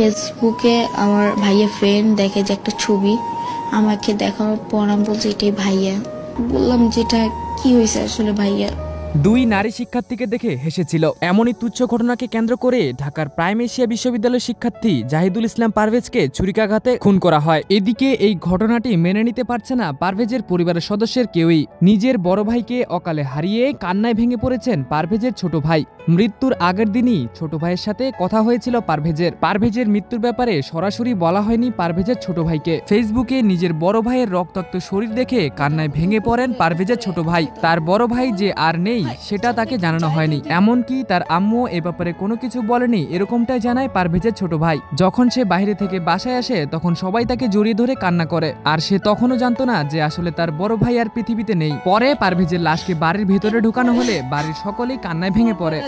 ফেসবুকে আমার ভাইয়া ফ্রেন্ড দেখে যে একটা ছবি আমাকে দেখানোর পর আমি বলছি এটাই ভাইয়া। বললাম যেটা কি হয়েছে আসলে ভাইয়া। দুই নারী শিক্ষার্থীকে দেখে হেসেছিল। এমনই তুচ্ছ ঘটনাকে কেন্দ্র করে ঢাকার প্রাইম এশিয়া বিশ্ববিদ্যালয়ের শিক্ষার্থী জাহিদুল ইসলাম পারভেজকে ছুরিকাঘাতে খুন করা হয়। এদিকে এই ঘটনাটি মেনে নিতে পারছে না পারভেজের পরিবারের সদস্যের কেউই। নিজের বড় ভাইকে অকালে হারিয়ে কান্নায় ভেঙে পড়েছেন পারভেজের ছোট ভাই। মৃত্যুর আগের দিনই ছোট ভাইয়ের সাথে কথা হয়েছিল পারভেজের মৃত্যুর ব্যাপারে সরাসরি বলা হয়নি পারভেজের ছোট ভাইকে। ফেসবুকে নিজের বড় ভাইয়ের রক্তাক্ত শরীর দেখে কান্নায় ভেঙে পড়েন পারভেজের ছোট ভাই। তার বড় ভাই যে আর নেই সেটা তাকে জানানো হয়নি, এমনকি তার আম্মু এ ব্যাপারে কোনো কিছু বলেনি, এরকমটাই জানায় পারভেজের ছোট ভাই। যখন সে বাইরে থেকে বাসায় আসে তখন সবাই তাকে জড়িয়ে ধরে কান্না করে, আর সে তখনও জানতো না যে আসলে তার বড় ভাই আর পৃথিবীতে নেই। পরে পারভেজের লাশকে বাড়ির ভেতরে ঢুকানো হলে বাড়ির সকলেই কান্নায় ভেঙে পড়ে।